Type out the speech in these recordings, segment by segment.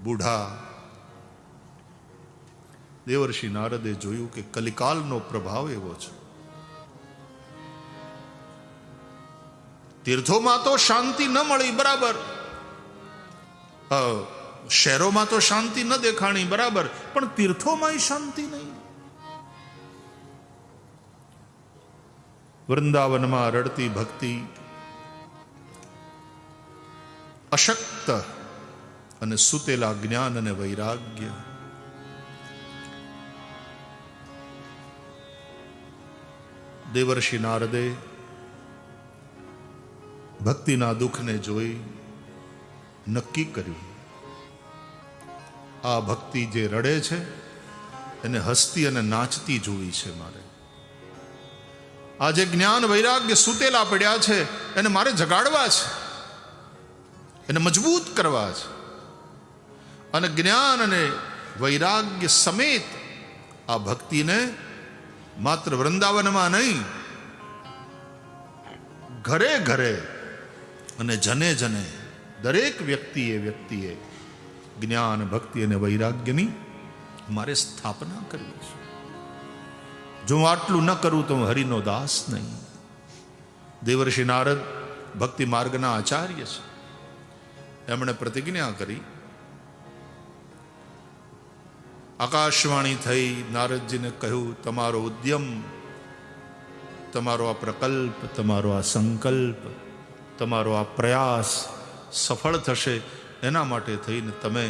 બુઢા. દેવર્ષિ નારદે જોયું કે કલિકાલનો પ્રભાવ એવો છે. તીર્થોમાં તો શાંતિ ન મળી, બરાબર, શહેરોમાં તો શાંતિ ન દેખાણી, બરાબર, પણ તીર્થોમાં શાંતિ નહીં. વૃંદાવનમાં રડતી ભક્તિ અશક્ત અને સુતેલા જ્ઞાન અને વૈરાગ્ય. દેવર્ષિ નારદે ભક્તિના દુઃખને જોઈ નક્કી કર્યું, આ ભક્તિ જે રડે છે એને હસતી અને નાચતી જોવી છે મારે. આ જે જ્ઞાન વૈરાગ્ય સૂતેલા પડ્યા છે એને મારે જગાડવા છે, એને મજબૂત કરવા છે. અને જ્ઞાન અને વૈરાગ્ય સમેત આ ભક્તિને માત્ર વૃંદાવનમાં નહીં, ઘરે ઘરે અને જને જને દરેક વ્યક્તિએ જ્ઞાન, ભક્તિ અને વૈરાગ્યની મારે સ્થાપના કરવી છે. જો હું આટલું ન કરું તો હું હરિનો દાસ નહીં. દેવર્ષિ નારદ ભક્તિ માર્ગના આચાર્ય છે. એમણે પ્રતિજ્ઞા કરી. આકાશવાણી થઈ, નારદજીને કહ્યું, તમારો ઉદ્યમ, તમારો આ પ્રકલ્પ, તમારો આ સંકલ્પ, તમારો આ પ્રયાસ સફળ થશે, એના માટે થઈને તમે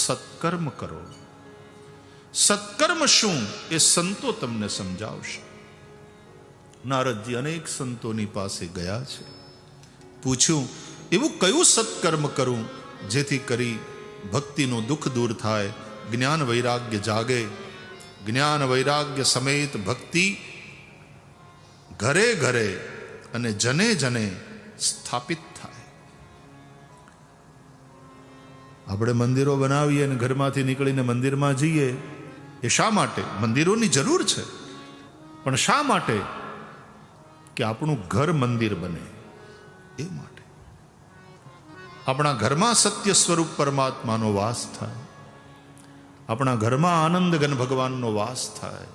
સત્કર્મ કરો. સત્કર્મ શું એ સંતો તમને સમજાવશે. નારદજી અનેક સંતોની પાસે ગયા છે. પૂછ્યું, એવું કયું સત્કર્મ કરું જેથી કરી ભક્તિનું દુઃખ દૂર થાય, જ્ઞાન વૈરાગ્ય જાગે, જ્ઞાન વૈરાગ્ય સમેત ભક્તિ ઘરે ઘરે અને જને જને સ્થાપિત થાય. આપણે મંદિરો બનાવીએ અને ઘરમાંથી નીકળીને મંદિરમાં જઈએ, એ શા માટે? મંદિરોની જરૂર છે, પણ શા માટે? કે આપણું ઘર મંદિર બને એ માટે. આપણા ઘરમાં સત્ય સ્વરૂપ પરમાત્માનો વાસ થાય, આપણા ઘરમાં આનંદઘન ભગવાનનો વાસ થાય,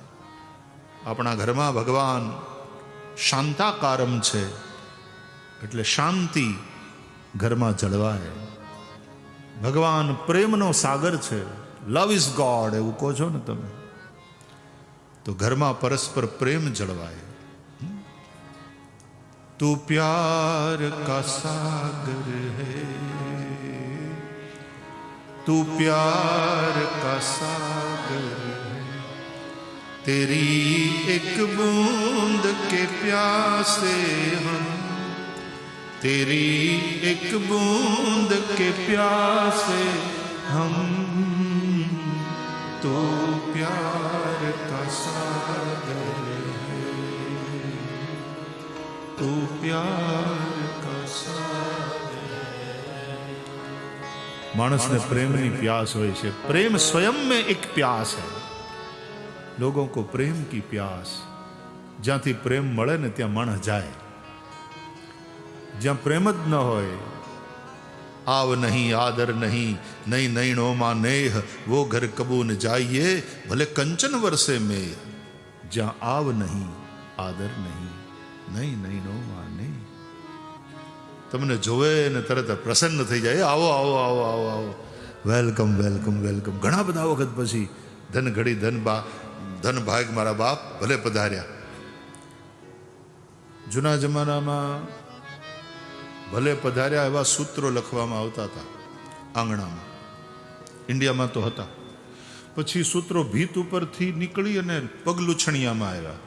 આપણા ઘરમાં ભગવાન શાંતાકારમ છે, એટલે શાંતિ ઘરમાં જળવાય. ભગવાન પ્રેમનો સાગર છે, લવ ઇઝ ગોડ એવું કહો છો ને તમે, તો ઘરમાં પરસ્પર પ્રેમ જળવાય. તું પ્યાર કા સાગર હૈ, તું પ્યાર કા સાગર હૈ, तेरी एक बूंद के प्यासे हम, तेरी एक बूंद के प्यासे हम, तो प्यार का सागर है, तो प्यार का सागर है. मानस ने प्रेम की प्यास हो, प्रेम स्वयं में एक प्यास है. लोगों को प्रेम की प्यास, જ્યાંથી પ્રેમ મળે ને ત્યાં માણસ જાય. જ્યાં પ્રેમ જ ન હોય, આવ નહીં આદર નહીં, નહીં નૈણોમાં નેહ, વો ઘર કબૂ ન જાઈએ, ભલે કંચન વરસે મેહ. જ્યાં આવ નહીં આદર નહીં, નહીં નૈણોમાં નેહ. તમને જોવે ને તરત પ્રસન્ન થઈ જાય, આવો આવો આવો આવો આવો, વેલકમ વેલકમ વેલકમ. ઘણા બધા વખત પછી ધન ઘડી ધન ભાગ મારા બાપ, ભલે પધાર્યા. જૂના જમાનામાં ભલે પધાર્યા એવા સૂત્રો લખવામાં આવતા હતા આંગણામાં. ઇન્ડિયામાં તો હતા. પછી સૂત્રો ભીત ઉપરથી નીકળી અને પગલુછણિયામાં આવ્યા.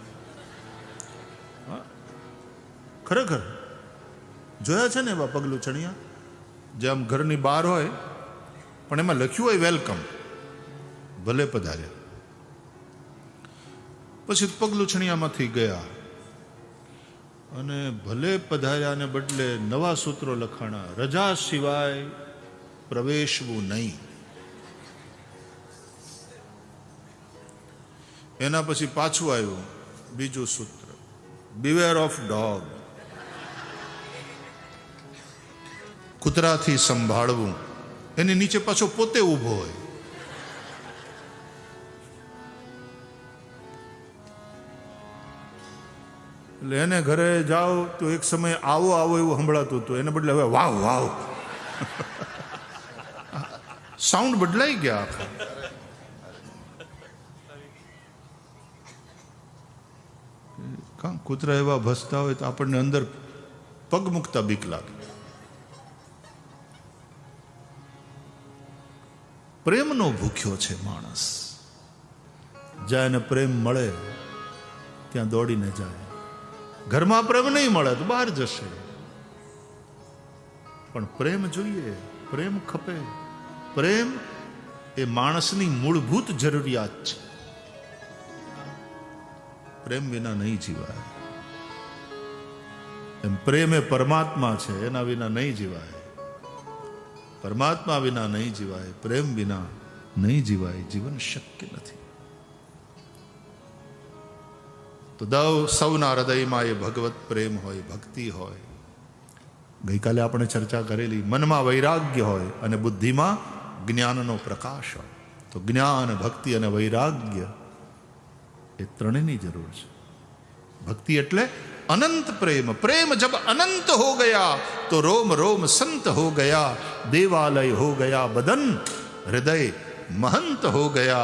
ખરેખર જોયા છે ને એવા પગલુછણિયા, જે આમ ઘરની બહાર હોય પણ એમાં લખ્યું હોય વેલકમ, ભલે પધાર્યા. પછી પગલુછણિયામાંથી ગયા અને ભલે પધાર્યાને બદલે નવા સૂત્રો લખાણા, રજા સિવાય પ્રવેશવું નહીં. એના પછી પાછું આવ્યું બીજું સૂત્ર, બીવેર ઓફ ડોગ, કૂતરાથી સંભાળવું. એની નીચે પાછો પોતે ઊભો હોય. એટલે એને ઘરે જાઓ તો એક સમય આવો આવો એવું સંભળાતું હતું, એને બદલે હવે વાવ વાવ સાઉન્ડ બદલાઈ ગયા આખા. કાં કૂતરા એવા ભસતા હોય તો આપણને અંદર પગ મૂકતા બીક લાગે. પ્રેમનો ભૂખ્યો છે માણસ. જ્યાં એને પ્રેમ મળે ત્યાં દોડીને જાય. ઘરમાં પ્રેમ નહીં મળે તો બહાર જશે, પણ પ્રેમ જોઈએ, પ્રેમ ખપે. પ્રેમ એ માણસની મૂળભૂત જરૂરિયાત છે. પ્રેમ વિના નહીં જીવાય. એમ પ્રેમ એ પરમાત્મા છે, એના વિના નહીં જીવાય. પરમાત્મા વિના નહીં જીવાય, પ્રેમ વિના નહીં જીવાય. જીવન શક્ય નથી. તો સૌના હૃદયમાં એ ભગવત પ્રેમ હોય, ભક્તિ હોય. ગઈકાલે આપણે ચર્ચા કરેલી, મનમાં વૈરાગ્ય હોય અને બુદ્ધિમાં જ્ઞાનનો પ્રકાશ હોય. તો જ્ઞાન, ભક્તિ અને વૈરાગ્ય એ ત્રણેયની જરૂર છે. ભક્તિ એટલે अनंत प्रेम. प्रेम जब अनंत हो गया तो रोम रोम संत हो गया. देवालय हो गया बदन, हृदय महंत हो गया.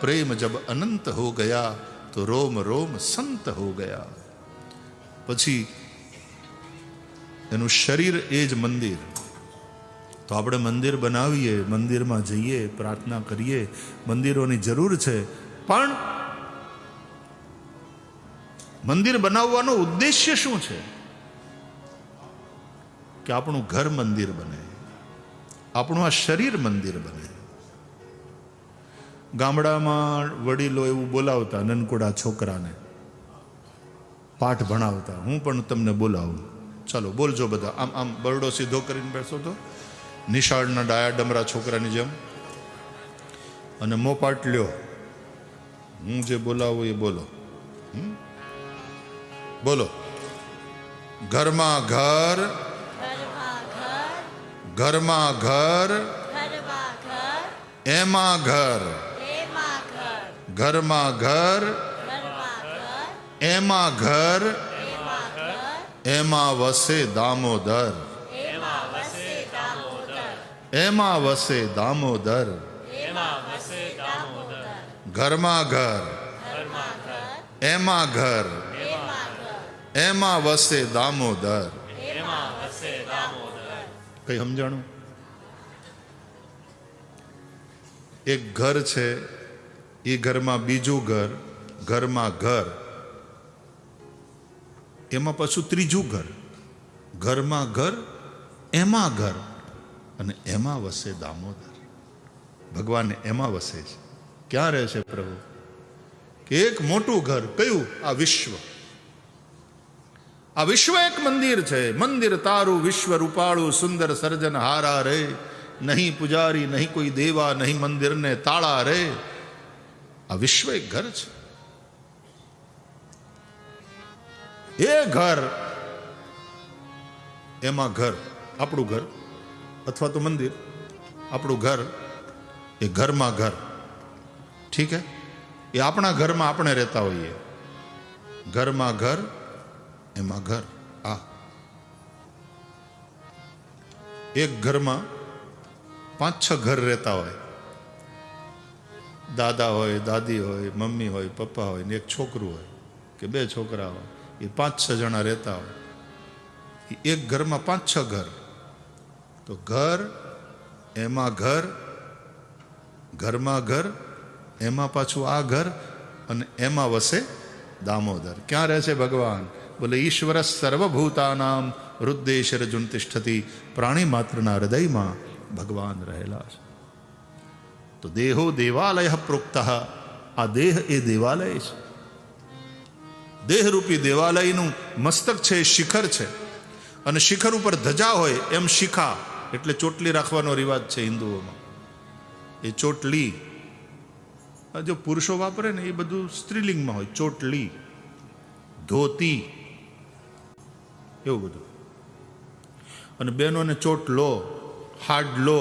प्रेम जब अनंत हो गया तो रोम रोम संत हो गया. પછી એનું શરીર એ જ મંદિર. તો આપણે મંદિર બનાવીએ, મંદિરમાં જઈએ, પ્રાર્થના કરીએ. મંદિરોની જરૂર છે, પણ મંદિર બનાવવાનો ઉદ્દેશ્ય શું છે? કે આપણું ઘર મંદિર બને, આપણું આ શરીર મંદિર બને. ગામડામાં વડીલો એવું બોલાવતા નનકોડા છોકરાને, પાઠ ભણાવતા. હું પણ તમને બોલાવું, ચાલો બોલજો બધા. આમ આમ બરડો સીધો કરીને બેસો તો નિશાળના ડાયા ડમરા છોકરાની જેમ, અને મોપાટ લ્યો. હું જે બોલાવું એ બોલો. બોલો. ઘરમાં ઘર, ઘરમાં ઘર, એમાં ઘર, ઘરમાં ઘર, એમાં ઘર, એમાં વસે દામોદર, એમાં વસે દામોદર. ઘરમાં ઘર, એમાં ઘર, એમાં વસે દામોદર. કઈ સમજાણું? એક ઘર છે, એ ઘરમાં બીજું ઘર, ઘરમાં ઘર, એમાં પાછું ત્રીજું ઘર, ઘરમાં ઘર, એમાં ઘર, અને એમાં વસે દામોદર. ભગવાન એમાં વસે છે. ક્યાં રહે છે પ્રભુ? કે એક મોટું ઘર. કયું? આ વિશ્વ. આ વિશ્વ એક મંદિર છે. મંદિર તારું વિશ્વ રૂપાળું, સુંદર સર્જન હારા રે. નહીં પુજારી, નહીં કોઈ દેવા, નહીં મંદિરને તાળા રે. આ વિશ્વ એક ઘર છે. એ ઘર, એમાં ઘર, આપણું ઘર અથવા તો મંદિર, આપણું ઘર, એ ઘરમાં ઘર. ઠીક હે? એ આપણા ઘરમાં આપણે રહેતા હોઈએ. ઘરમાં ઘર, એમાં ઘર. આ એક ઘરમાં 5-6 ઘર રહેતા હોય. દાદા હોય, દાદી હોય, મમ્મી હોય, પપ્પા હોય, ને એક છોકરું હોય કે 2 છોકરા હોય. એ 5-6 જણા રહેતા હોય. એક ઘરમાં 5-6 ઘર. તો ઘર, એમાં ઘર, ઘરમાં ઘર, એમાં પાછું આ ઘર, અને એમાં વસે દામોદર. ક્યાં રહે છે ભગવાન? બોલે ઈશ્વર સર્વભૂતાનામ હૃદયશરજુન તિષ્ઠતિ. પ્રાણી માત્રના હૃદયમાં ભગવાન રહેલા છે. તો દેહો દેવાલય પ્રોક્ત. આ દેહ એ દેવાલય છે. દેહરૂપી દેવાલયનું મસ્તક છે, એ શિખર છે. અને શિખર ઉપર ધજા હોય એમ શિખા, એટલે ચોટલી રાખવાનો રિવાજ છે હિન્દુઓમાં. એ ચોટલી જો પુરુષો વાપરે ને એ બધું સ્ત્રીલિંગમાં હોય. ચોટલી, ધોતી, એવું બધું. અને બહેનોને ચોટલો, હાડલો,